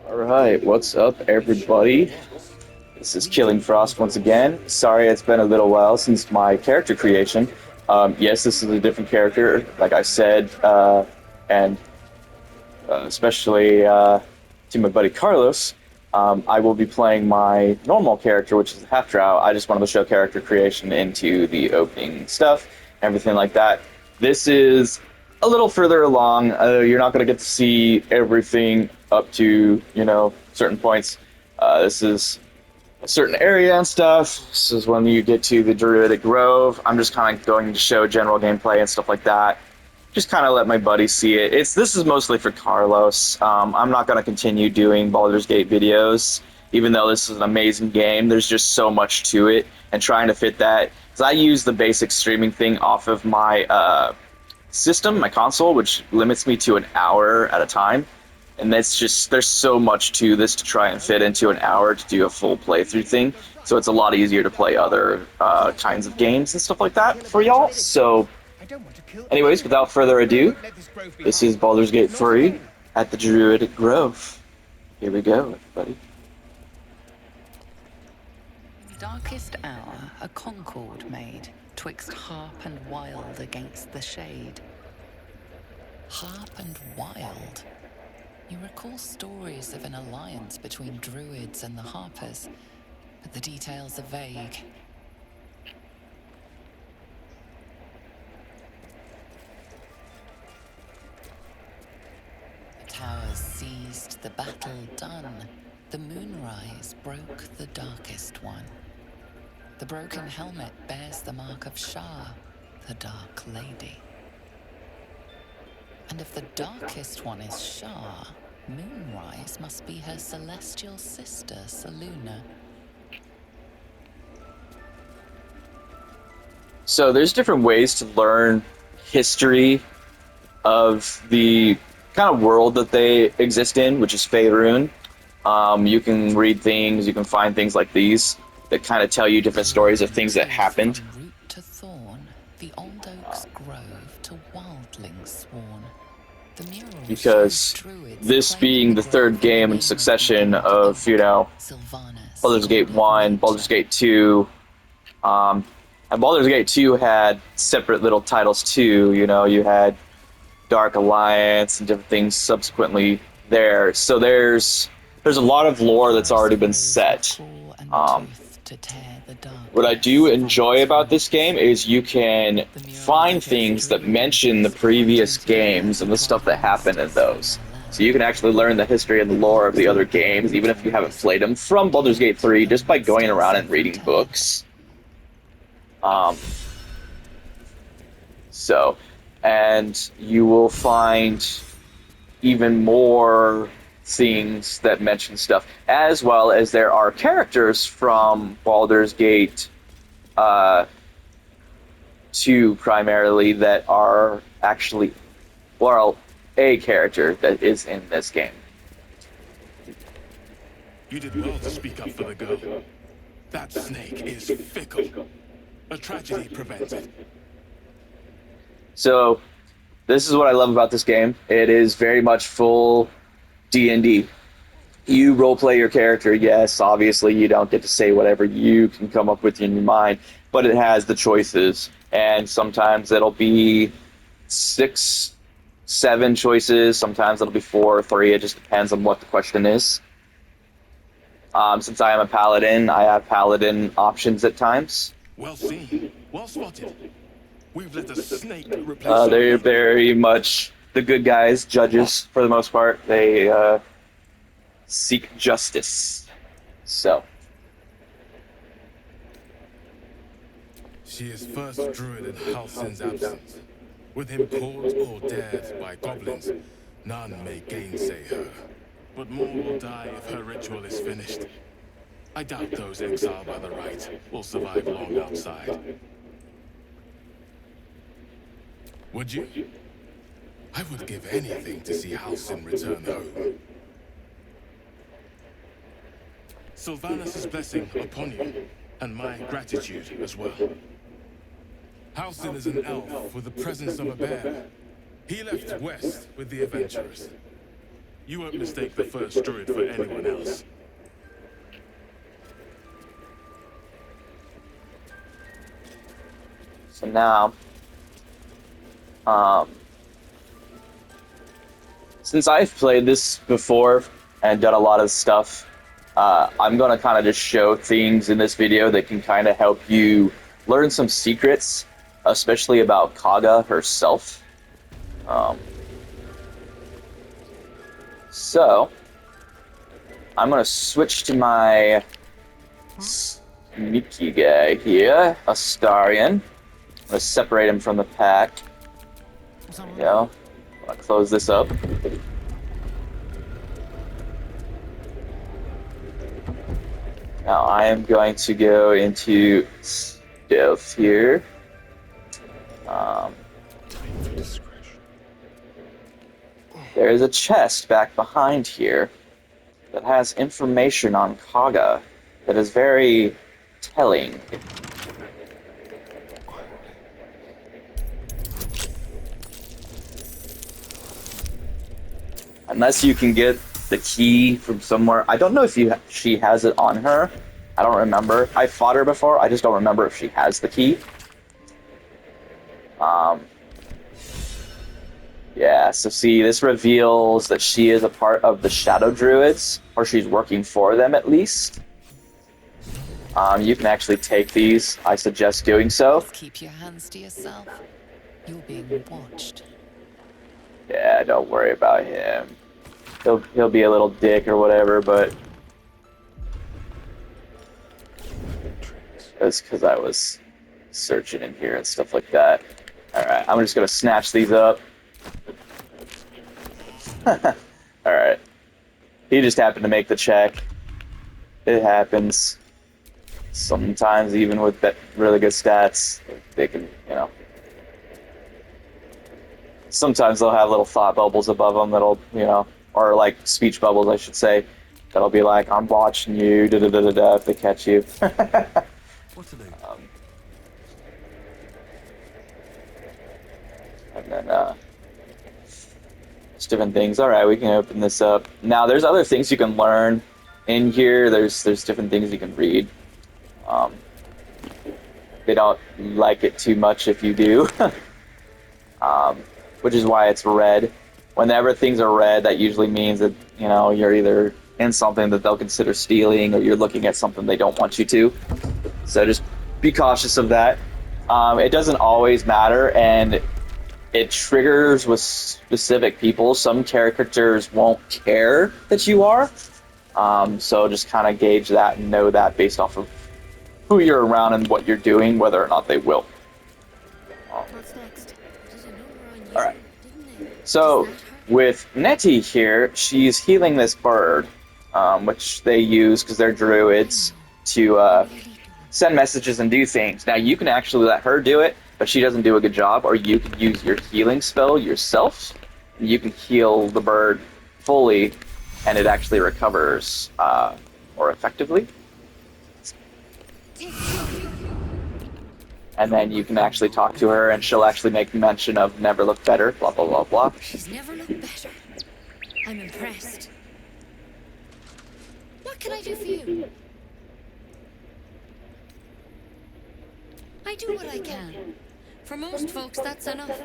Alright, what's up, everybody? This is Killing Frost once again. Sorry it's been a little while since my character creation. Yes, this is a different character, like I said, and especially to my buddy Carlos. I will be playing my normal character, which is the Half Drow. I just wanted to show character creation into the opening stuff, everything like that. This is a little further along. You're not going to get to see everything up to, certain points. This is a certain area and stuff. This is when you get to the Druidic Grove. I'm just kind of going to show general gameplay and stuff like that. Just kind of let my buddy see it. This is mostly for Carlos. I'm not going to continue doing Baldur's Gate videos, even though this is an amazing game. There's just so much to it, and trying to fit that. Because I use the basic streaming thing off of my system, my console, which limits me to an hour at a time. And that's just, there's so much to this to try and fit into an hour to do a full playthrough thing. So it's a lot easier to play other kinds of games and stuff like that for y'all. So, anyways, without further ado, this is Baldur's Gate 3 at the Druidic Grove. Here we go, everybody. Darkest hour, a concord made, twixt harp and wild against the shade. Harp and wild. You recall stories of an alliance between druids and the Harpies, but the details are vague. The towers seized, the battle done. The moonrise broke the darkest one. The broken helmet bears the mark of Shah, the Dark Lady. And if the darkest one is Shah, Moonrise must be her celestial sister, Saluna. So there's different ways to learn history of the kind of world that they exist in, which is Faerun. You can read things, you can find things like these that kind of tell you different stories of things that happened. From root to thorn, the old oak's grove to wildlings sworn. Because this being the third game in succession of, Baldur's Gate 1, Baldur's Gate 2, and Baldur's Gate 2 had separate little titles too, you had Dark Alliance and different things subsequently there. So there's a lot of lore that's already been set. What I do enjoy about this game is you can find things that mention the previous games and the stuff that happened in those. So you can actually learn the history and the lore of the other games, even if you haven't played them, from Baldur's Gate 3, just by going around and reading books. And you will find even more things that mention stuff, as well as there are characters from Baldur's Gate 2 primarily that are actually, well, a character that is in this game. You did well to speak up for the girl. That snake is fickle. A tragedy prevents it. So, this is what I love about this game. It is very much full D&D. You roleplay your character, yes, obviously you don't get to say whatever you can come up with in your mind, but it has the choices, and sometimes it'll be 6, 7 choices, sometimes it'll be 4 or 3, it just depends on what the question is. Since I am a paladin, I have paladin options at times. Well seen, well spotted. We've let a snake replace They're very much the good guys, judges, for the most part. They seek justice. So. She is first druid in Halsin's absence. With him caught or dared by goblins, none may gainsay her. But more will die if her ritual is finished. I doubt those exiled by the right will survive long outside. Would you? I would give anything to see Halsin return home. Sylvanus' blessing upon you, and my gratitude as well. Halsin is an elf with the presence of a bear. He left west with the adventurers. You won't mistake the first druid for anyone else. So now, since I've played this before and done a lot of stuff, I'm going to kind of just show things in this video that can kind of help you learn some secrets, especially about Kaga herself. So, I'm going to switch to my sneaky guy here, Astarion. I'm going to separate him from the pack. There we go. I'm going to close this up. Now I am going to go into stealth here. There is a chest back behind here that has information on Kaga that is very telling. Unless you can get the key from somewhere. I don't know if she has it on her. I don't remember. I fought her before. I just don't remember if she has the key. Yeah, so see, this reveals that she is a part of the Shadow Druids, or she's working for them at least. You can actually take these. I suggest doing so. Just keep your hands to yourself. You're being watched. Yeah, don't worry about him. He'll be a little dick or whatever, but it's because I was searching in here and stuff like that. Alright, I'm just gonna snatch these up. Alright. He just happened to make the check. It happens. Sometimes even with really good stats, they can, you know. Sometimes they'll have little thought bubbles above them that'll, you know, or like speech bubbles, I should say, that'll be like, I'm watching you, da-da-da-da-da, if they catch you. What's the name? And then, just different things. Alright, we can open this up. Now, there's other things you can learn in here. There's different things you can read. They don't like it too much if you do. Which is why it's red. Whenever things are red, that usually means that, you know, you're either in something that they'll consider stealing, or you're looking at something they don't want you to. So just be cautious of that. It doesn't always matter, and it triggers with specific people. Some characters won't care that you are. So just kind of gauge that and know that based off of who you're around and what you're doing, whether or not they will. What's next? There's a number on you, Alright. didn't they? So, Is that her? with Nettie here, she's healing this bird, which they use because they're druids to send messages and do things. Now, you can actually let her do it, but she doesn't do a good job, or you can use your healing spell yourself. You can heal the bird fully, and it actually recovers more effectively. And then you can actually talk to her, and she'll actually make mention of never looked better, blah, blah, blah, blah. She's never looked better. I'm impressed. What can I do for you? I do what I can. For most folks, that's enough.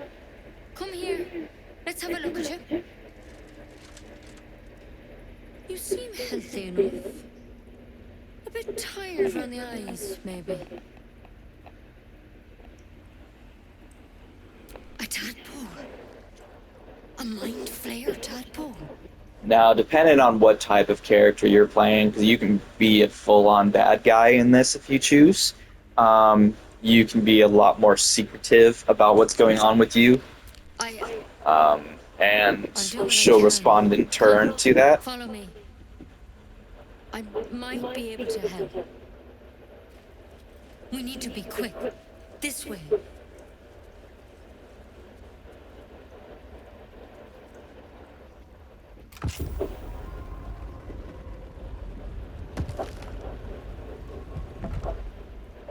Come here. Let's have a look at you. You seem healthy enough. A bit tired around the eyes, maybe. A tadpole. A mind flayer tadpole. Now, depending on what type of character you're playing, because you can be a full-on bad guy in this if you choose, you can be a lot more secretive about what's going on with you, and she'll respond in turn to that. Follow me. I might be able to help. We need to be quick. This way.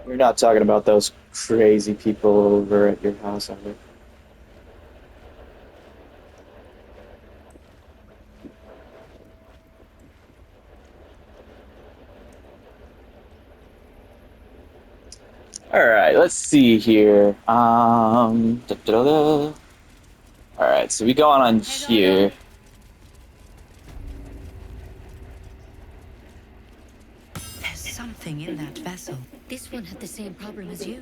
You're not talking about those crazy people over at your house, are you? All right, let's see here. Da-da-da-da. All right, so we go on here. There's something in that vessel. This one had the same problem as you.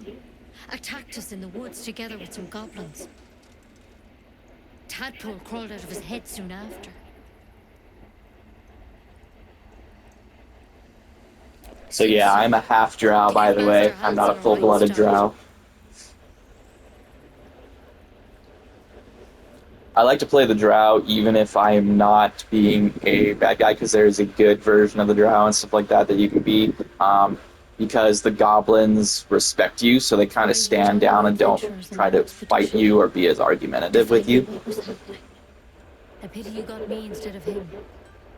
Attacked us in the woods together with some goblins. Tadpole crawled out of his head soon after. So yeah, I'm a half drow, by the way. I'm not a full-blooded drow. I like to play the drow even if I'm not being a bad guy, because there's a good version of the drow and stuff like that that you can be. Because the goblins respect you, so they kind of stand down and don't try to fight you or be as argumentative with you. I pity you got me instead of him.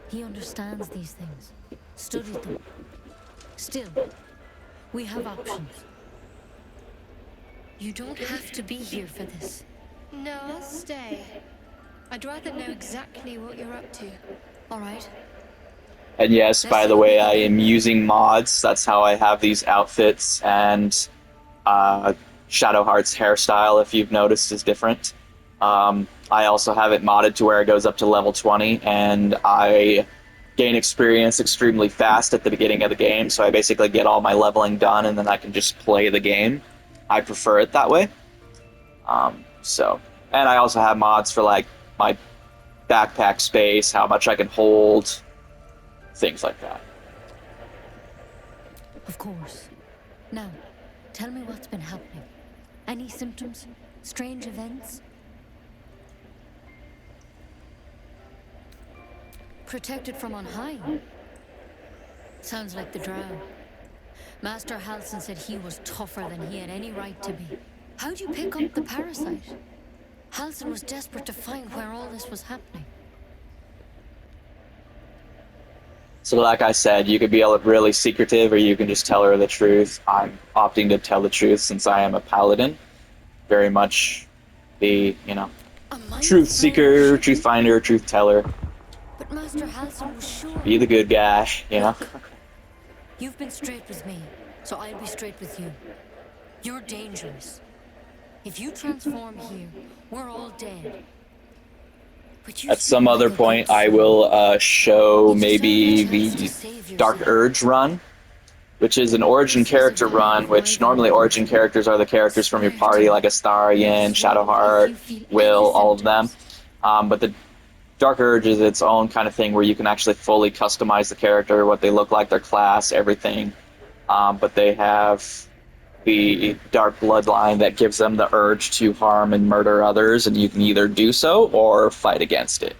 He understands these things, studied them. Still, we have options. You don't have to be here for this. No, I'll stay. I'd rather know exactly what you're up to. All right. And yes, by the way, I am using mods. That's how I have these outfits, and Shadowheart's hairstyle, if you've noticed, is different. I also have it modded to where it goes up to level 20, and I gain experience extremely fast at the beginning of the game, so I basically get all my leveling done, and then I can just play the game. I prefer it that way. And I also have mods for, like, my backpack space, how much I can hold, things like that. Of course. Now, tell me what's been happening. Any symptoms? Strange events? Protected from on high? Sounds like the drow. Master Halsin said he was tougher than he had any right to be. How'd you pick up the parasite? Halsin was desperate to find where all this was happening. So like I said, you could be really secretive, or you can just tell her the truth. I'm opting to tell the truth since I am a paladin. Very much the, truth seeker, truth finder, truth teller. But Master Halsin was sure. Be the good guy, You've been straight with me, so I'll be straight with you. You're dangerous. If you transform here, we're all dead. At some other point, I will show maybe the Dark Urge run, which is an origin character run, which normally origin characters are the characters from your party, like Astarion, Shadowheart, Will, all of them. But the Dark Urge is its own kind of thing where you can actually fully customize the character, what they look like, their class, everything. But they have the dark bloodline that gives them the urge to harm and murder others, and you can either do so or fight against it.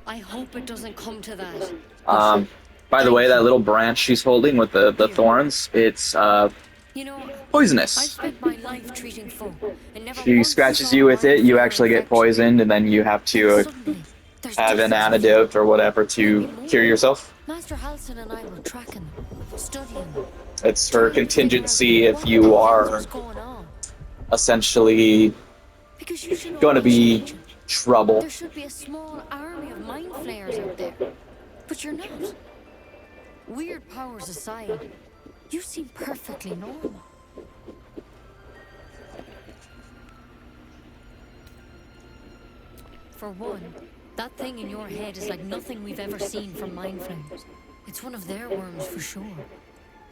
I hope it doesn't come to that. By the way, that little branch she's holding with the thorns, it's poisonous. I've spent my life treating folk, and never She once scratches saw you with my it, you fair actually get infection. poisoned, and then you have to Suddenly, there's have an dozens of antidote or whatever to cure yourself. Master Halsin and I were tracking them, studying them. It's her contingency if you are essentially Because you should know going to be agent. trouble. There should be a small army of mind flayers out there, but you're not. Weird powers aside, you seem perfectly normal. For one, that thing in your head is like nothing we've ever seen from mind flayers. It's one of their worms for sure.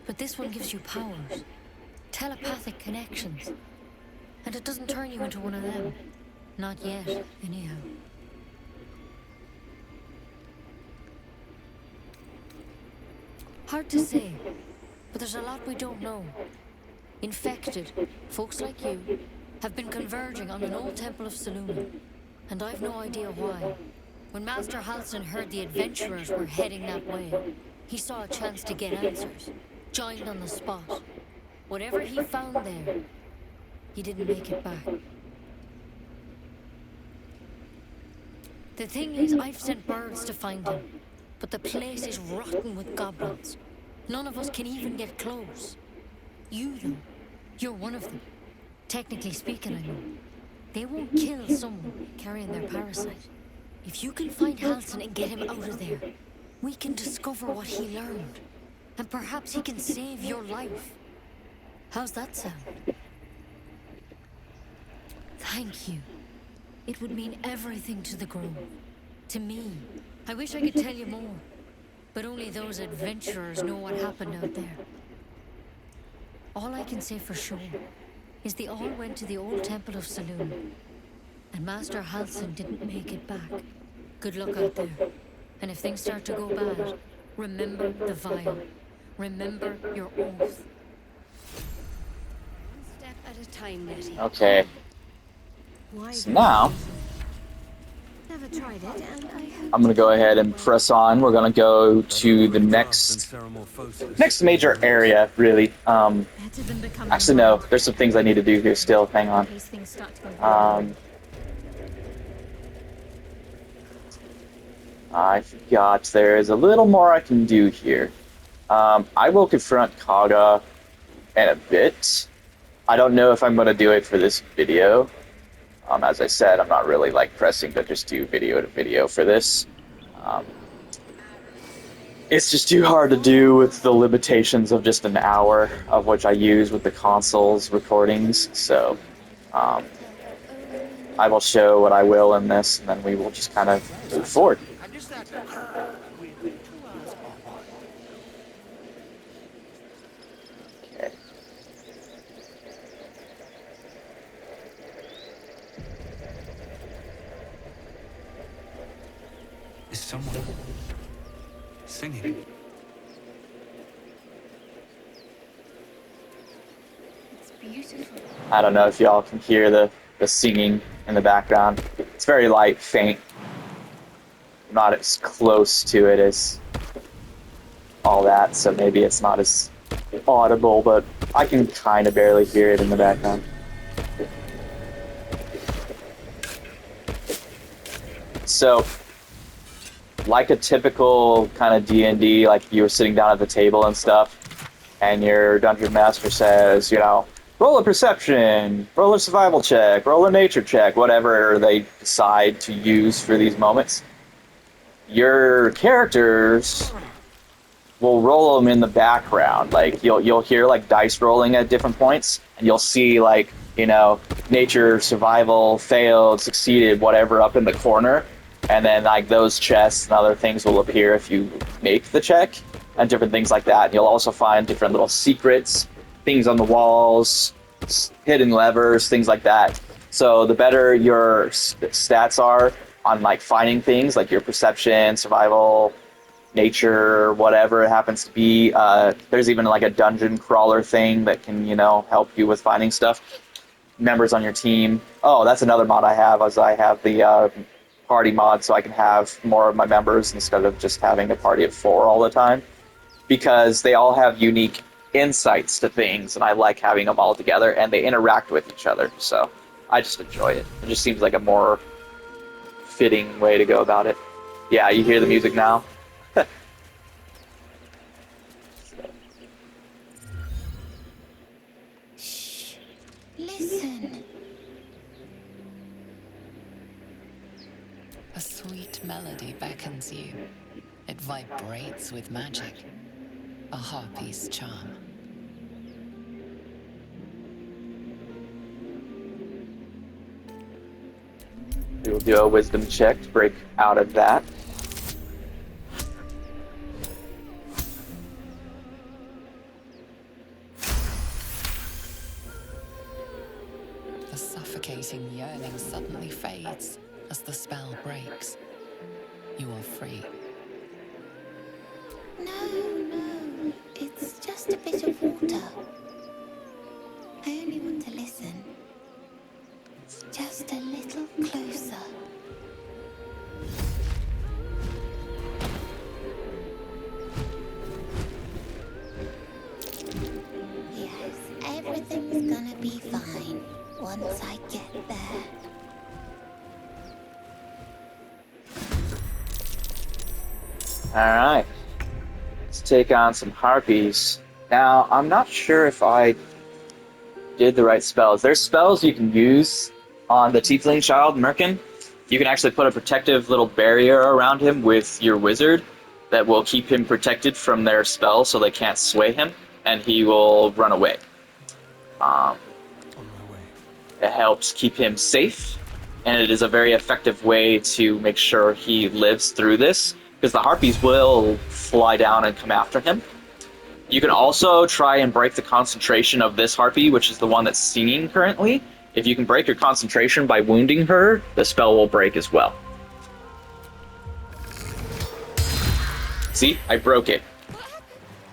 But this one gives you powers, telepathic connections. And it doesn't turn you into one of them. Not yet, anyhow. Hard to say, but there's a lot we don't know. Infected, folks like you, have been converging on an old temple of Selûne, and I've no idea why. When Master Halsin heard the adventurers were heading that way, he saw a chance to get answers, joined on the spot. Whatever he found there, he didn't make it back. The thing is, I've sent birds to find him, but the place is rotten with goblins. None of us can even get close. You, though, you're one of them. Technically speaking, I mean. They won't kill someone carrying their parasite. If you can find Halsin and get him out of there, we can discover what he learned. and perhaps he can save your life. How's that sound? Thank you. It would mean everything to the Grove. To me. I wish I could tell you more. But only those adventurers know what happened out there. All I can say for sure is they all went to the old temple of Saloon. And Master Halsin didn't make it back. Good luck out there. And if things start to go bad, remember the vial. Remember your oath. One step at a time, Nettie. Okay. Why So now, never tried it, and I hope I'm going to go ahead and press on. We're going to go to the next major area, really. better than becoming Actually, no. There's some things I need to do here still. Hang on. in case things start to go wrong. I forgot there is a little more I can do here. I will confront Kaga in a bit. I don't know if I'm going to do it for this video. As I said, I'm not really like pressing to just do video to video for this. It's just too hard to do with the limitations of just an hour, of which I use with the console's recordings. So I will show what I will in this, and then we will just kind of move forward. Okay. Is someone singing? It's beautiful. I don't know if y'all can hear the singing in the background. It's very light, faint. Not as close to it as all that, so maybe it's not as audible, but I can kind of barely hear it in the background. So, like a typical kind of D&D, like you were sitting down at the table and stuff, and your dungeon master says, you know, roll a perception, roll a survival check, roll a nature check, whatever they decide to use for these moments. Your characters will roll them in the background. Like you'll hear like dice rolling at different points, and you'll see like, you know, nature, survival, failed, succeeded, whatever up in the corner. And then like those chests and other things will appear if you make the check, and different things like that. And you'll also find different little secrets, things on the walls, hidden levers, things like that. So the better your stats are on like finding things, like your perception, survival, nature, whatever it happens to be. There's even like a dungeon crawler thing that can, you know, help you with finding stuff. Members on your team. Oh, that's another mod I have, as I have the party mod, so I can have more of my members instead of just having a party of 4 all the time, because they all have unique insights to things, and I like having them all together, and they interact with each other, so I just enjoy it. It just seems like a more fitting way to go about it. Yeah, you hear the music now? Shh. Listen. A sweet melody beckons you. It vibrates with magic. A harpy's charm. We will do a wisdom check to break out of that. The suffocating yearning suddenly fades as the spell breaks. You are free. No, it's just a bit of water. I only want to listen. Just a little closer. Yes, everything's gonna be fine once I get there. Alright. Let's take on some Harpies. Now, I'm not sure if I did the right spells. There's spells you can use on the Tiefling child, Merkin. You can actually put a protective little barrier around him with your wizard, that will keep him protected from their spell so they can't sway him, and he will run away. On my way. It helps keep him safe, and it is a very effective way to make sure he lives through this, because the Harpies will fly down and come after him. You can also try and break the concentration of this Harpy, which is the one that's singing currently. If you can break your concentration by wounding her, the spell will break as well. See? I broke it.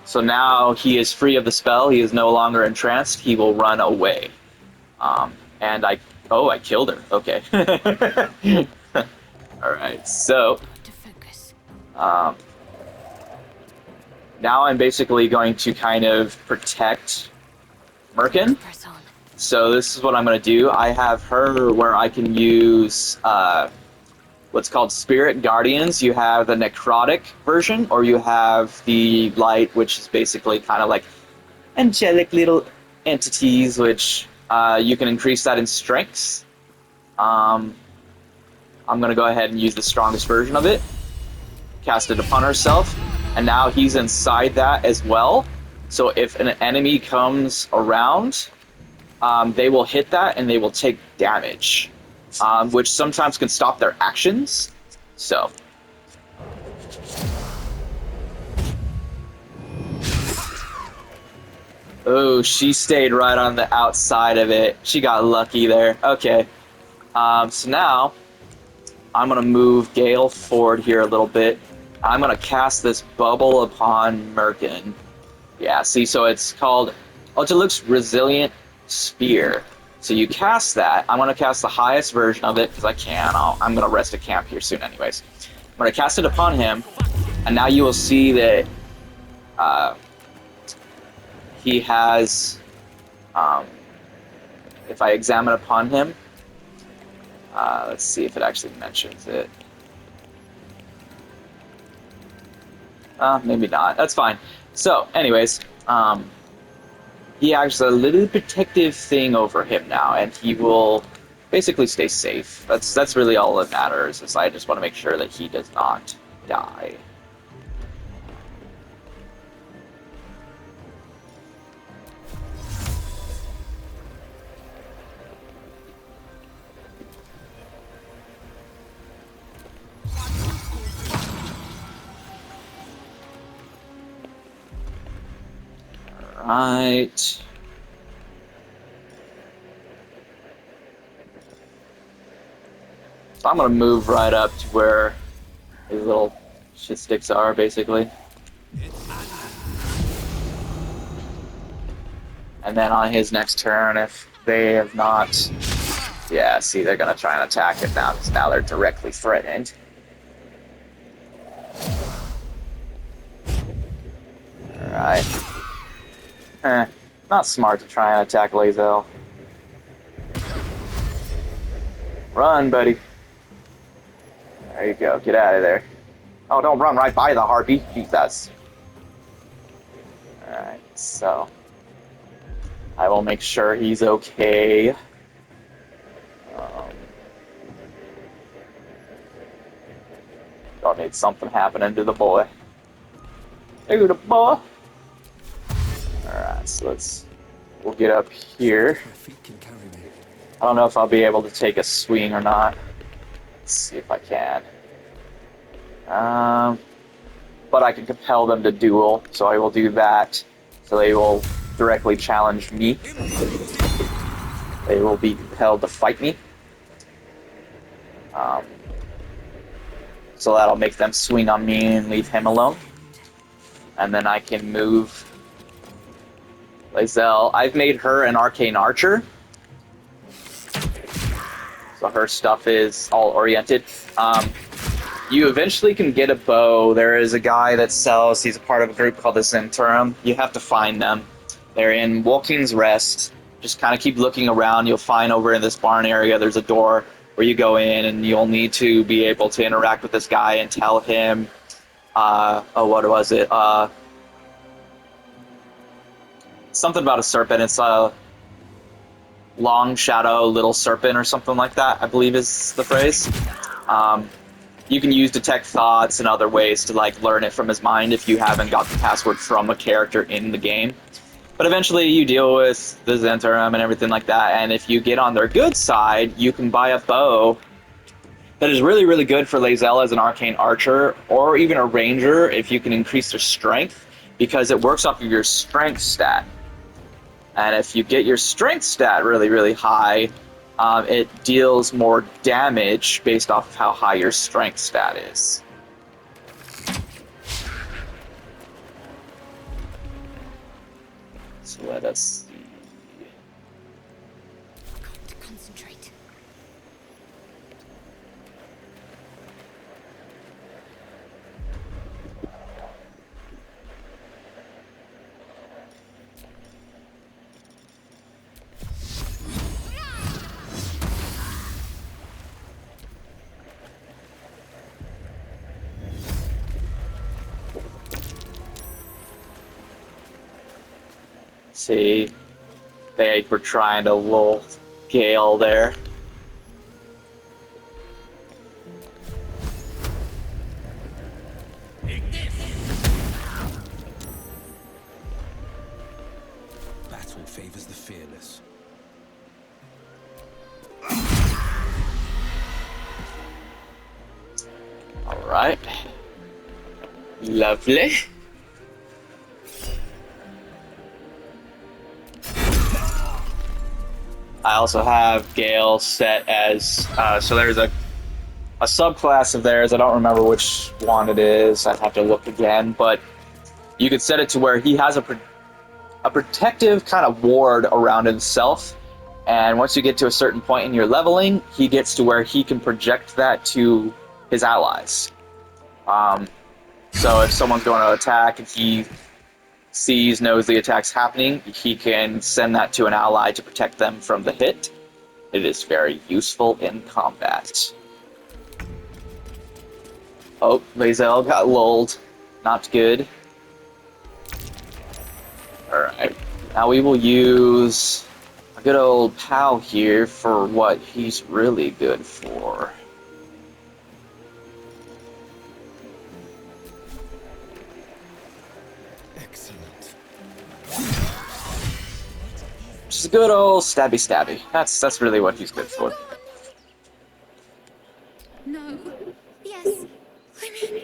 So now he is free of the spell. He is no longer entranced. He will run away. And I killed her. Okay. Alright, so... To focus. Now I'm basically going to kind of protect Merkin. Press on. So this is what I'm going to do. I have her where I can use what's called Spirit Guardians. You have the Necrotic version, or you have the Light, which is basically kind of like angelic little entities, which you can increase that in strengths. I'm going to go ahead and use the strongest version of it. Cast it upon herself, and now he's inside that as well. So if an enemy comes around, they will hit that and they will take damage, which sometimes can stop their actions. So. Oh, she stayed right on the outside of it. She got lucky there. Okay. So now, I'm going to move Gale forward here a little bit. I'm going to cast this bubble upon Merkin. Yeah, see, so it's called Ultilux Resilient Spear. So you cast that. I'm going to cast the highest version of it because I can. I'm going to rest at camp here soon anyways. I'm going to cast it upon him, and now you will see that he has, if I examine upon him, let's see if it actually mentions it. Maybe not. That's fine. So, anyways, he has a little protective thing over him now, and he will basically stay safe. That's really all that matters, is I just want to make sure that he does not die. Right. So I'm gonna move right up to where these little shit sticks are, basically. And then on his next turn, if they have not... Yeah, see, they're gonna try and attack it now, because now they're directly threatened. Alright. Not smart to try and attack Lae'zel. Run, buddy. There you go. Get out of there. Oh, don't run right by the Harpy. Jesus. Alright, so... I will make sure he's okay. Don't need something happening to the boy. Hey, the boy! Alright, so we'll get up here. My feet can carry me. I don't know if I'll be able to take a swing or not. Let's see if I can. But I can compel them to duel, so I will do that. So they will directly challenge me. They will be compelled to fight me. So that'll make them swing on me and leave him alone. And then I can move Lae'zel. I've made her an arcane archer. So her stuff is all oriented. You eventually can get a bow. There is a guy that sells, he's a part of a group called the Centurum. You have to find them. They're in Walking's Rest. Just kind of keep looking around. You'll find over in this barn area, there's a door where you go in, and you'll need to be able to interact with this guy and tell him, what was it? Something about a serpent. It's a long shadow little serpent or something like that, I believe is the phrase. you can use detect thoughts and other ways to like learn it from his mind if you haven't got the password from a character in the game. But eventually you deal with the Zentarum and everything like that, and if you get on their good side, you can buy a bow that is really, really good for Lae'zel as an arcane archer, or even a ranger if you can increase their strength, because it works off of your strength stat. And if you get your strength stat really, really high, it deals more damage based off of how high your strength stat is. So let us see. Got to concentrate. See, they were trying to lull Gale there. Battle favors the fearless. All right, lovely. I also have Gale set as so there's a subclass of theirs. I don't remember which one it is. I'd have to look again, but you could set it to where he has a protective kind of ward around himself, and once you get to a certain point in your leveling, he gets to where he can project that to his allies. So if someone's going to attack and he knows the attack's happening, he can send that to an ally to protect them from the hit. It is very useful in combat. Oh, Lae'zel got lulled. Not good. Alright. Now we will use a good old pal here for what he's really good for. Excellent. Just a good old stabby stabby. That's really what he's good for. No. Yes. I mean,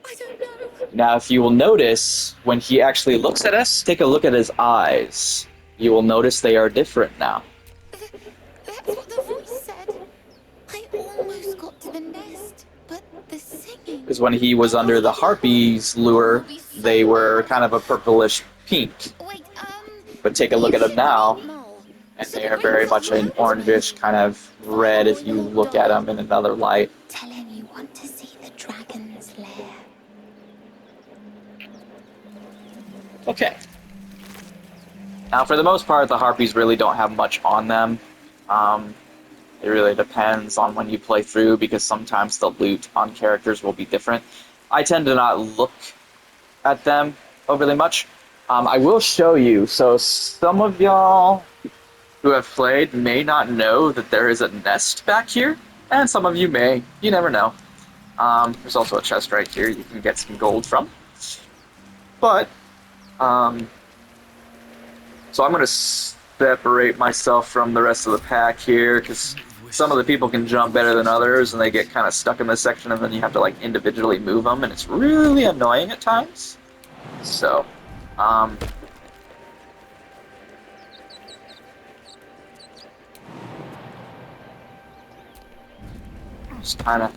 I don't know. Now, if you will notice, when he actually looks at us, take a look at his eyes. You will notice they are different now. That's what the voice said. I almost got to the nest, but the singing. Because when he was under the Harpies lure, they were kind of a purplish pink. Wait, But take a look at them now, and they are very much an orangish kind of red if you look at them in another light. Tell him you want to see the dragon's lair. Okay. Now, for the most part, the Harpies really don't have much on them. It really depends on when you play through, because sometimes the loot on characters will be different. I tend to not look at them overly much. I will show you. So some of y'all who have played may not know that there is a nest back here, and some of you may. You never know. There's also a chest right here you can get some gold from. But, so I'm going to separate myself from the rest of the pack here, because some of the people can jump better than others, and they get kind of stuck in this section, and then you have to like individually move them, and it's really annoying at times. So, just kind of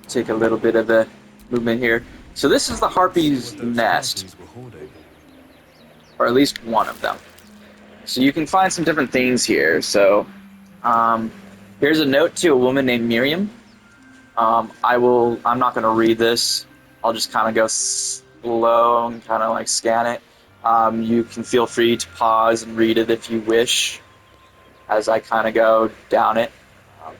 take a little bit of the movement here. So this is the Harpies' nest, Harpies were hoarding. or at least one of them. So you can find some different things here. So here's a note to a woman named Miriam. I'm not going to read this. I'll just kind of go slow and kind of like scan it. You can feel free to pause and read it if you wish, as I kind of go down it. I'll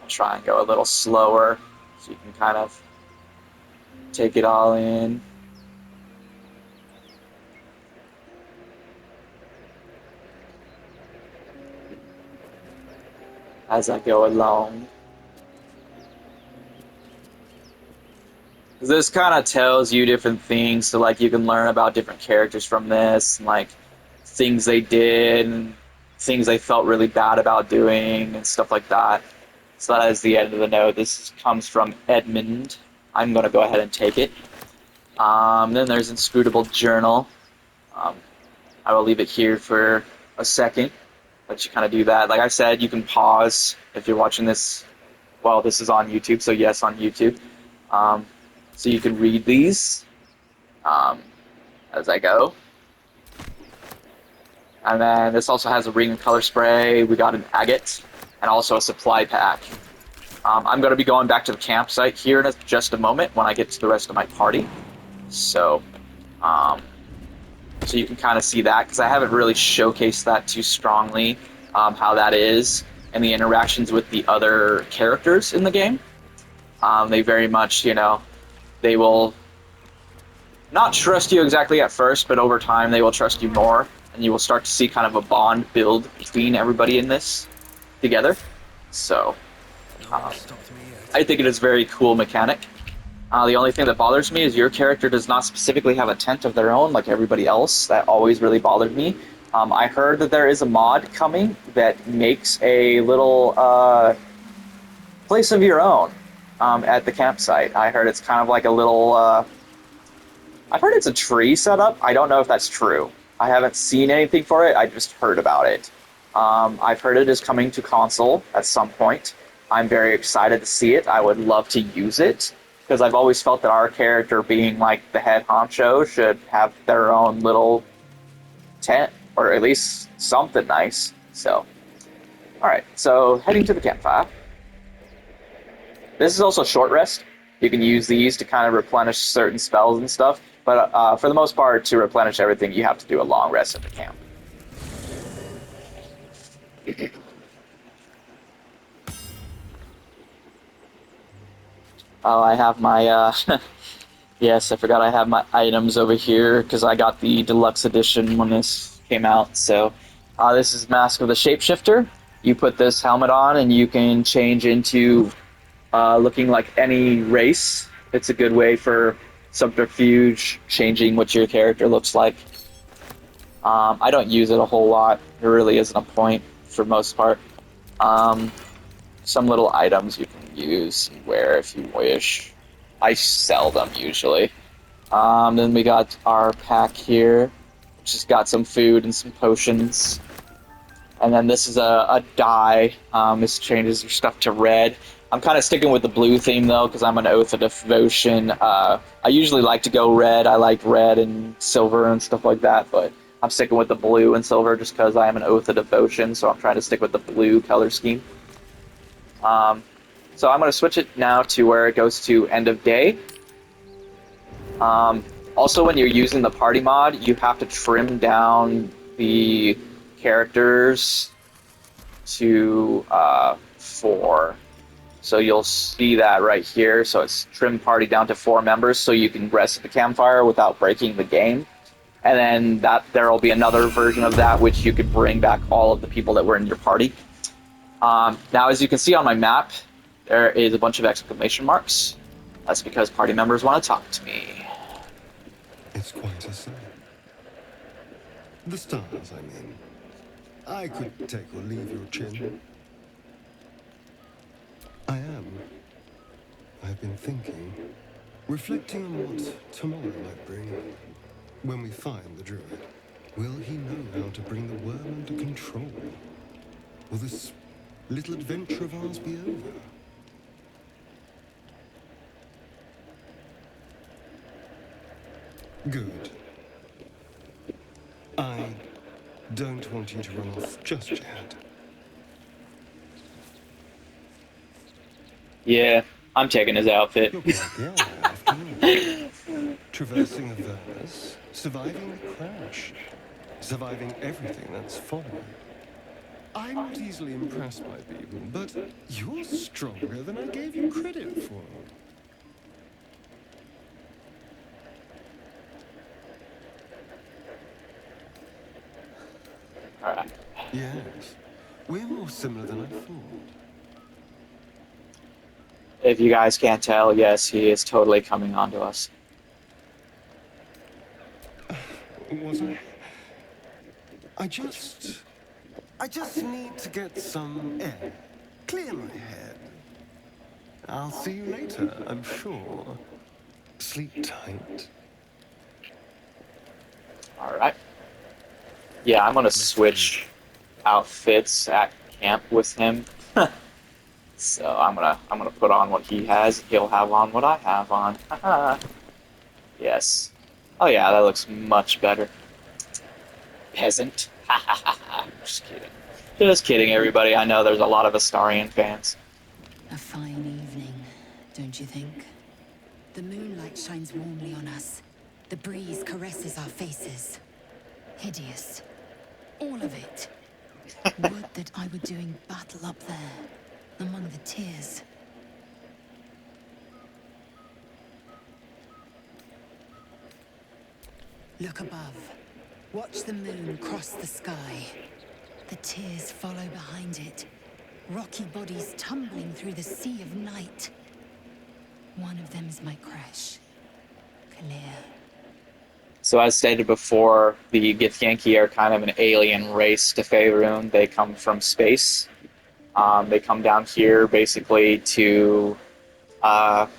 try and go a little slower so you can kind of take it all in. As I go along. This kind of tells you different things, so like you can learn about different characters from this, and like things they did, and things they felt really bad about doing, and stuff like that. So that is the end of the note. This comes from Edmund. I'm gonna go ahead and take it. Then there's Inscrutable Journal. Um, I will leave it here for a second. Let you kind of do that. Like I said, you can pause if you're watching this. Well, this is on YouTube, so yes, on YouTube. Um, so you can read these um, as I go. And then this also has a ring and color spray. We got an agate and also a supply pack. I'm going to be going back to the campsite here in just a moment when I get to the rest of my party. So, um, so you can kind of see that because I haven't really showcased that too strongly, how that is and the interactions with the other characters in the game. They very much, they will not trust you exactly at first, but over time they will trust you more, and you will start to see kind of a bond build between everybody in this together. So, No um, one stopped me yet. I think it is a very cool mechanic. The only thing that bothers me is your character does not specifically have a tent of their own like everybody else. That always really bothered me. I heard that there is a mod coming that makes a little place of your own at the campsite. I heard it's kind of like a little. I've heard it's a tree setup. I don't know if that's true. I haven't seen anything for it. I just heard about it. I've heard it is coming to console at some point. I'm very excited to see it. I would love to use it because I've always felt that our character, being like the head honcho, should have their own little tent or at least something nice. So, all right. So heading to the campfire. This is also short rest. You can use these to kind of replenish certain spells and stuff. But for the most part, to replenish everything, you have to do a long rest at the camp. Oh, I have my, yes, I forgot I have my items over here because I got the deluxe edition when this came out. So this is Mask of the Shapeshifter. You put this helmet on and you can change into looking like any race. It's a good way for subterfuge, changing what your character looks like. I don't use it a whole lot. There really isn't a point for most part. Some little items you can use and wear if you wish. I sell them usually. Then we got our pack here, which has got some food and some potions. And then this is a dye. This changes your stuff to red. I'm kind of sticking with the blue theme though, because I'm an Oath of Devotion. I usually like to go red. I like red and silver and stuff like that, but I'm sticking with the blue and silver just because I am an Oath of Devotion, so I'm trying to stick with the blue color scheme. So I'm going to switch it now to where it goes to end of day. Also, when you're using the party mod, you have to trim down the characters to 4. So you'll see that right here. So it's trim party down to 4 members so you can rest at the campfire without breaking the game. And then there will be another version of that which you could bring back all of the people that were in your party. Now, as you can see on my map, there is a bunch of exclamation marks. That's because party members want to talk to me. It's quite a sight. The stars, I mean. I could take or leave your chin. I've been thinking, reflecting on what tomorrow might bring. When we find the druid, will he know how to bring the worm under control? Will this little adventure of ours be over? Good. I don't want you to run off just yet. Yeah, I'm taking his outfit. Look like, yeah, after all. Traversing Avernus, surviving the crash, surviving everything that's followed. I'm not easily impressed by people, but you're stronger than I gave you credit for. Alright. Yes, we're more similar than I thought. If you guys can't tell, yes, he is totally coming on to us. Was I? I just need to get some air. Clear my head. I'll see you later, I'm sure. Sleep tight. Alright. Yeah, I'm gonna Let's do switch outfits at camp with him. So I'm gonna put on what he has. He'll have on what I have on. Yes. Oh yeah, that looks much better. Peasant. Just kidding. Just kidding, everybody. I know there's a lot of Astarion fans. A fine evening, don't you think? The moonlight shines warmly on us. The breeze caresses our faces. Hideous. All of it. Would that I were doing battle up there, among the tears. Look above. Watch the moon cross the sky. The tears follow behind it. Rocky bodies tumbling through the sea of night. One of them's my crash. Clear. So as stated before, the Githyanki are kind of an alien race to Faerun. They come from space. They come down here basically to birth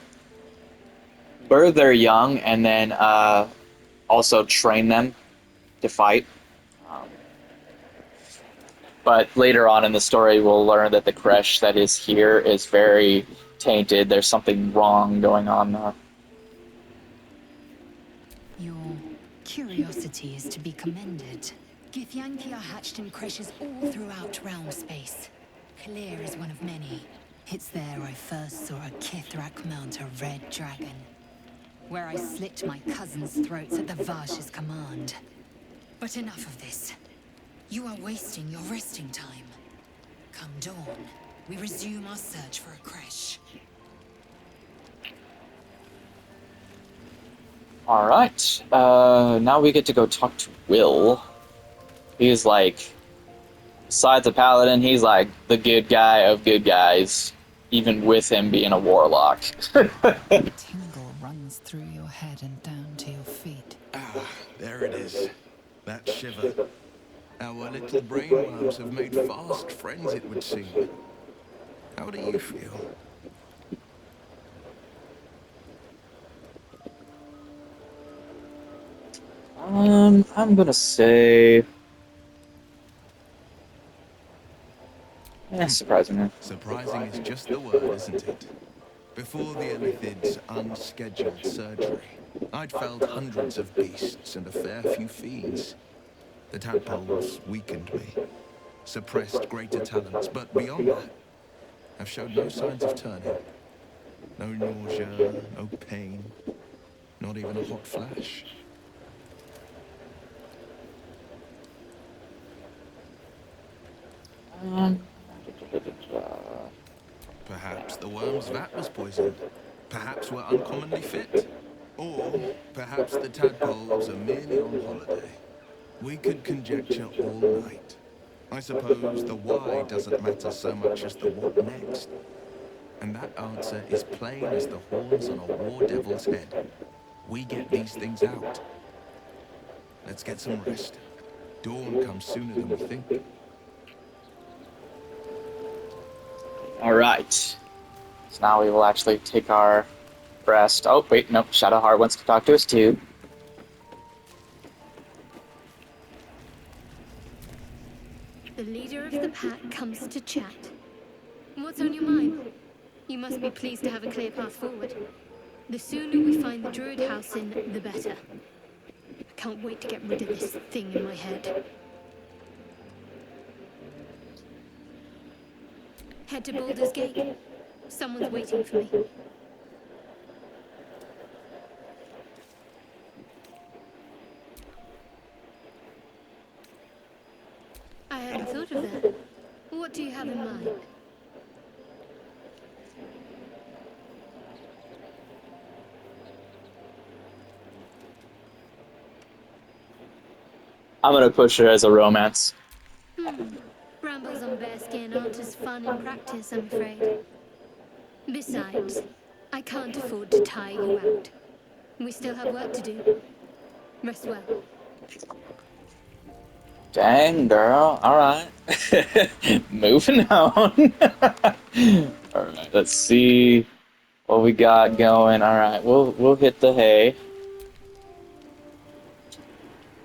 their young and then also train them to fight. Um, but later on in the story, we'll learn that the Kresh that is here is very tainted. There's something wrong going on there. Your curiosity is to be commended. Githyanki are hatched in creches all throughout realm space. Clear is one of many. It's there I first saw a Kithrak mount a red dragon, where I slit my cousins' throats at the Varsh's command. But enough of this. You are wasting your resting time. Come dawn, we resume our search for a creche. Alright, now we get to go talk to Will. He's like, besides a paladin, he's like the good guy of good guys, even with him being a warlock. Tingle runs through your head and down to your feet. Ah, there it is. That shiver. Our little brainworms have made fast friends, it would seem. How do you feel? I'm gonna say... surprisingly. Surprising is just the word, isn't it? Before the Elithid's unscheduled surgery, I'd felled hundreds of beasts and a fair few fiends. The tadpoles weakened me, suppressed greater talents, but beyond that, I've showed no signs of turning. No nausea, no pain, not even a hot flash. Perhaps the worm's vat was poisoned. Perhaps we're uncommonly fit. Or perhaps the tadpoles are merely on holiday. We could conjecture all night. I suppose the why doesn't matter so much as the what next. And that answer is plain as the horns on a war devil's head. We get these things out. Let's get some rest. Dawn comes sooner than we think. Alright. So now we will actually take our rest. Oh, wait, no, Shadowheart wants to talk to us too. The leader of the pack comes to chat. What's on your mind? You must be pleased to have a clear path forward. The sooner we find the Druid house in, the better. I can't wait to get rid of this thing in my head. Head to Baldur's Gate. Someone's waiting for me. I hadn't thought of that. What do you have in mind? I'm gonna push her as a romance. Brambles on bearskin aren't as fun in practice, I'm afraid. Besides, I can't afford to tire you out. We still have work to do. Rest well. Dang, girl. All right. Moving on. All right, let's see what we got going. All right, we'll hit the hay.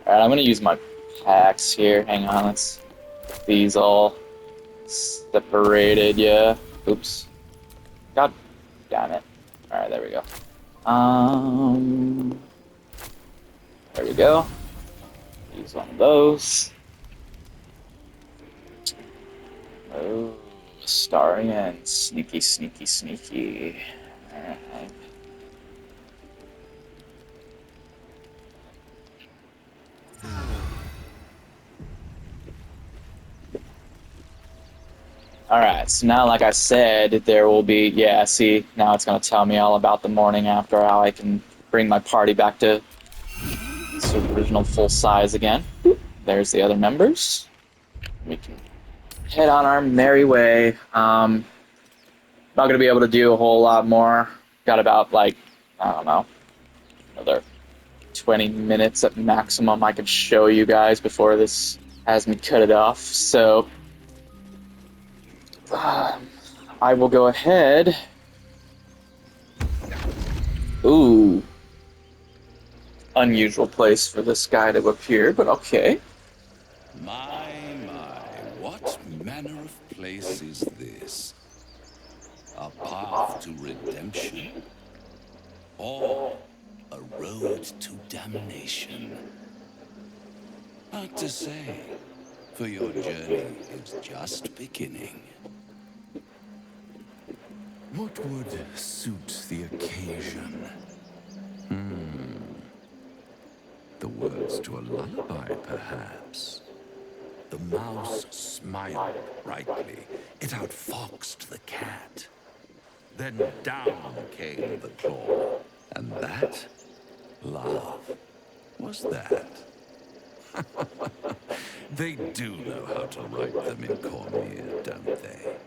All right, I'm gonna use my packs here. Hang on, let's get these all separated. Yeah. Oops. God damn it. All right, there we go. There we go. Use one of those. Oh, Astarian. Sneaky, sneaky, sneaky. Alright. Alright, so now, like I said, there will be... Yeah, see, now it's going to tell me all about the morning after, how I can bring my party back to its original full size again. There's the other members. We can head on our merry way. Not going to be able to do a whole lot more. Got about, like, I don't know, another 20 minutes at maximum I could show you guys before this has me cut it off. So, I will go ahead. Ooh. Unusual place for this guy to appear, but okay. My, what manner of place is this? A path to redemption? Or a road to damnation? Hard to say, for your journey is just beginning. What would suit the occasion? The words to a lullaby, perhaps. The mouse smiled brightly. It outfoxed the cat. Then down came the claw. And that, love, was that. They do know how to write them in Cormier, don't they?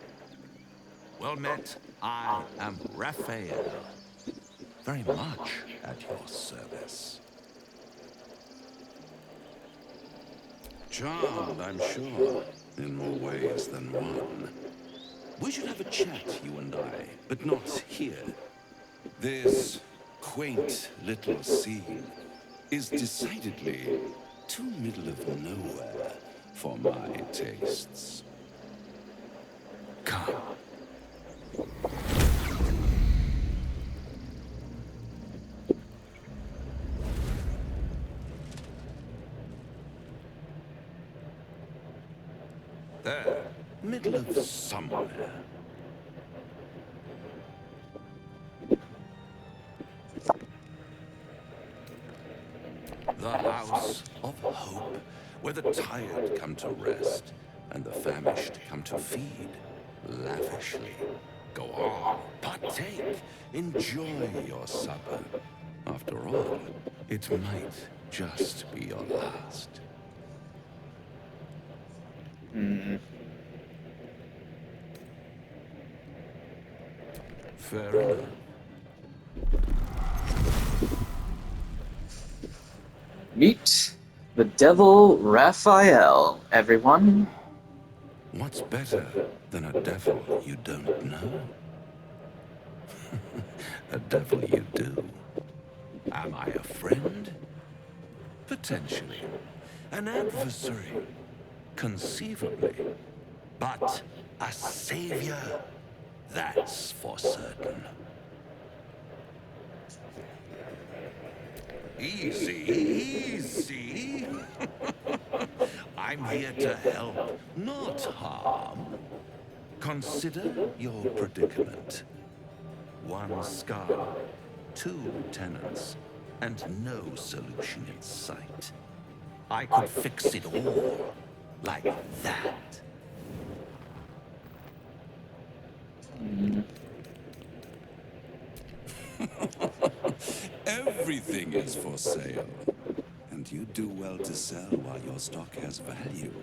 Well met, I am Raphael. Very much at your service. Charmed, I'm sure, in more ways than one. We should have a chat, you and I, but not here. This quaint little scene is decidedly too middle of nowhere for my tastes. Come. There, middle of somewhere. The house of hope, where the tired come to rest and the famished come to feed lavishly. Go on, partake, enjoy your supper. After all, it might just be your last. Fair enough. Meet the devil Raphael, everyone. What's better than a devil you don't know? A devil you do. Am I a friend? Potentially. An adversary? Conceivably. But a savior? That's for certain. Easy, easy. I'm here to help, not harm. Consider your predicament. One scar, 2 tenants, and no solution in sight. I could fix it all, like that. Everything is for sale. And you do well to sell while your stock has value.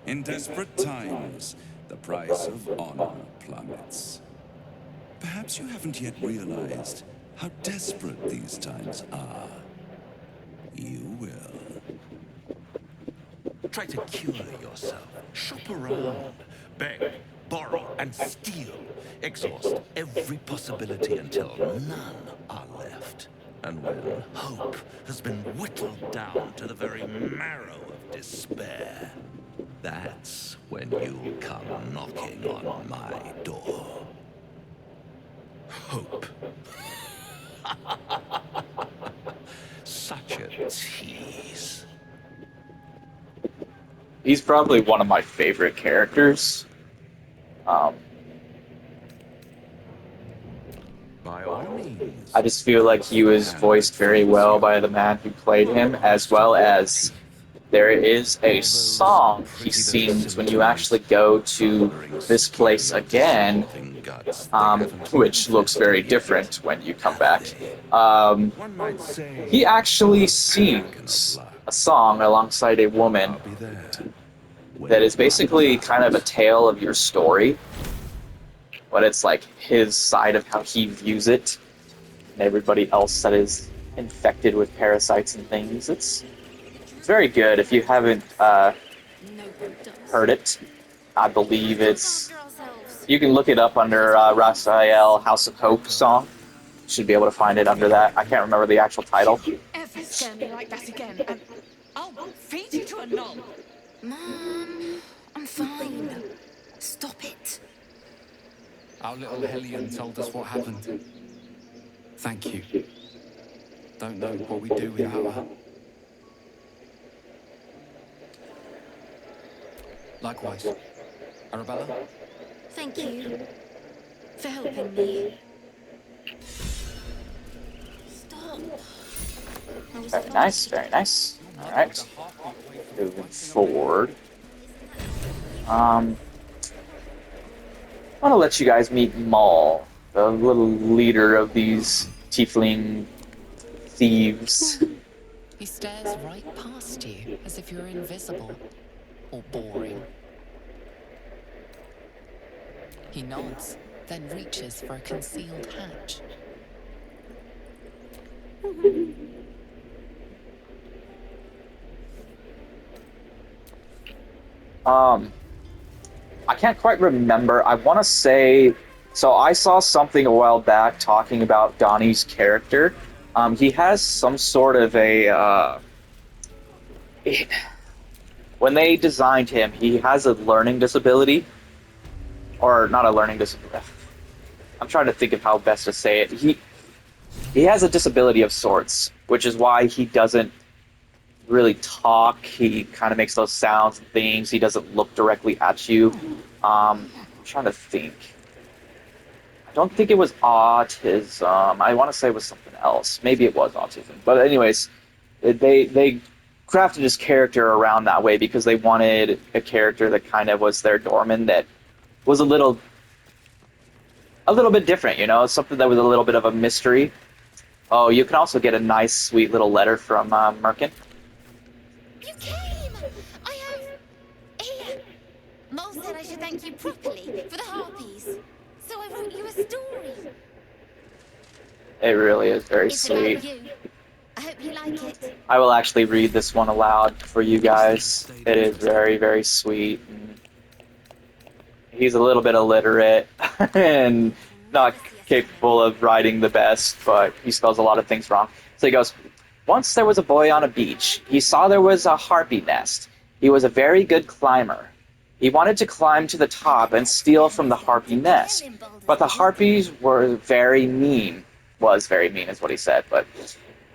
In desperate times, the price of honor plummets. Perhaps Perhaps you haven't yet realized how desperate these times are. You will. Try to cure yourself. Shop around. Beg, borrow, and steal. Exhaust every possibility until none are left. And when hope has been whittled down to the very marrow of despair, that's when you'll come knocking on my door. Hope. Such a tease. He's probably one of my favorite characters. By all means. I just feel like he was voiced very well by the man who played him, as well as there is a song he sings when you actually go to this place again, which looks very different when you come back. He actually sings a song alongside a woman that is basically kind of a tale of your story, but it's like his side of how he views it, and everybody else that is infected with parasites and things. It's very good. If you haven't heard it, I believe it's... You can look it up under Rasael House of Hope song. You should be able to find it under that. I can't remember the actual title. If you ever scare me like that again, and I'll feed you to a knoll. Mom, I'm fine. Stop it. Our little Hellion told us what happened. Thank you. Don't know what we'd do without her. Likewise. Arabella? Thank you for helping me. Stop. Very nice, very nice. Alright. Moving forward. I want to let you guys meet Maul, the little leader of these tiefling thieves. He stares right past you as if you're invisible or boring. He nods, then reaches for a concealed hatch. I can't quite remember. I want to say... So I saw something a while back talking about Donnie's character. He has some sort of a... when they designed him, he has a learning disability. Or not a learning disability. I'm trying to think of how best to say it. He has a disability of sorts, which is why he doesn't really talk. He kind of makes those sounds and things. He doesn't look directly at you. I'm trying to think. I don't think it was autism. I want to say it was something else. Maybe it was autism. But anyways, they crafted his character around that way because they wanted a character that kind of was their doorman that was a little bit different, you know, something that was a little bit of a mystery. Oh, you can also get a nice, sweet little letter from Merkin. You came! I have... Here! Mole said I should thank you properly for the Harpies. So I wrote you a story. It really is very It's sweet. about you. I hope you like it. I will actually read this one aloud for you guys. It is very, very sweet. And he's a little bit illiterate and not capable of writing the best, but he spells a lot of things wrong. So he goes, once there was a boy on a beach. He saw there was a harpy nest. He was a very good climber. He wanted to climb to the top and steal from the harpy nest. But the harpies were very mean. Was very mean is what he said, but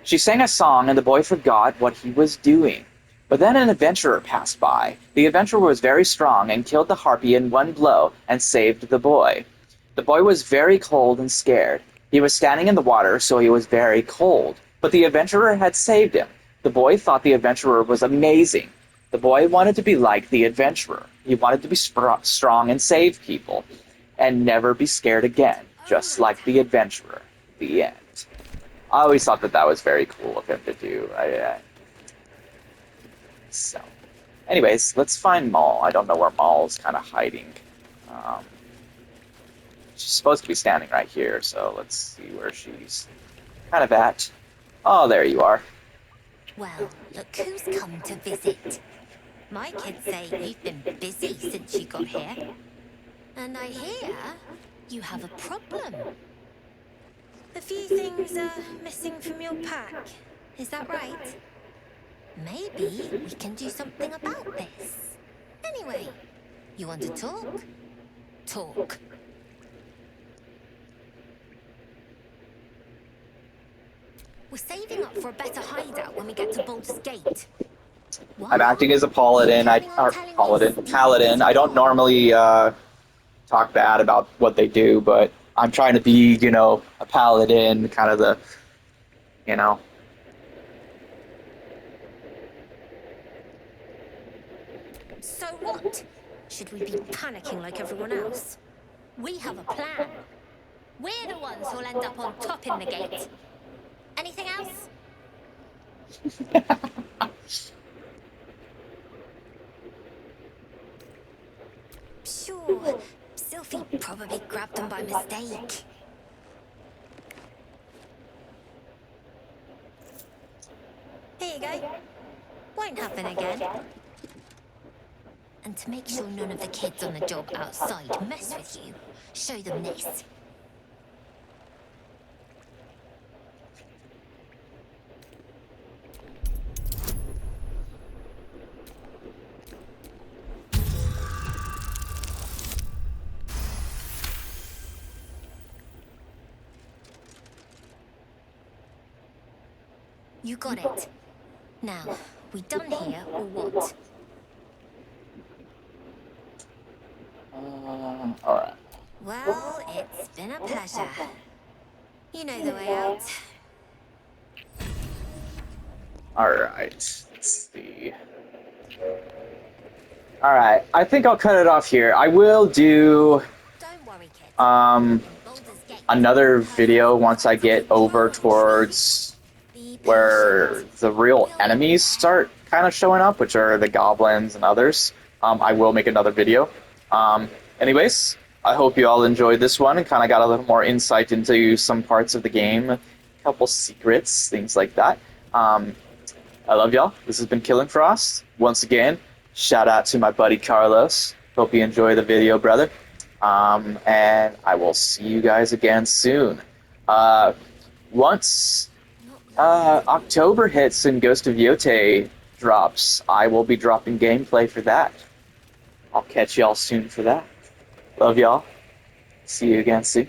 she sang a song and the boy forgot what he was doing. But then an adventurer passed by. The adventurer was very strong and killed the harpy in one blow and saved the boy. The boy was very cold and scared. He was standing in the water, so he was very cold. But the adventurer had saved him. The boy thought the adventurer was amazing. The boy wanted to be like the adventurer. He wanted to be strong and save people. And never be scared again, just like the adventurer. The end. I always thought that was very cool of him to do. So, anyways, let's find Maul. I don't know where Maul's kind of hiding. She's supposed to be standing right here, so let's see where she's kind of at. Oh, there you are. Well, look who's come to visit. My kids say you've been busy since you got here. And I hear you have a problem. A few things are missing from your pack. Is that right? Maybe we can do something about this. Anyway, you want to talk? Talk. We're saving up for a better hideout when we get to Baldur's Gate. What? I'm acting as a paladin. Paladin. I don't normally talk bad about what they do, but I'm trying to be, you know, a paladin, kind of the, you know. So what? Should we be panicking like everyone else? We have a plan. We're the ones who'll end up on top in the gate. Anything else? Sure. Sylphie probably grabbed them by mistake. Here you go. Won't happen again. And to make sure none of the kids on the job outside mess with you, show them this. You got it. Now, we done here or what? Alright. Well, it's been a pleasure. You know the way out. Alright. Let's see. Alright. I think I'll cut it off here. I will do Don't worry, kids. another video once I get over towards where the real enemies start kind of showing up, which are the goblins and others. I will make another video. Anyways, I hope you all enjoyed this one and kind of got a little more insight into some parts of the game, a couple secrets, things like that. I love y'all. This has been Killing Frost. Once again, shout out to my buddy Carlos. Hope you enjoy the video, brother. And I will see you guys again soon. Once October hits and Ghost of Yote drops, I will be dropping gameplay for that. I'll catch y'all soon for that. Love y'all. See you again soon.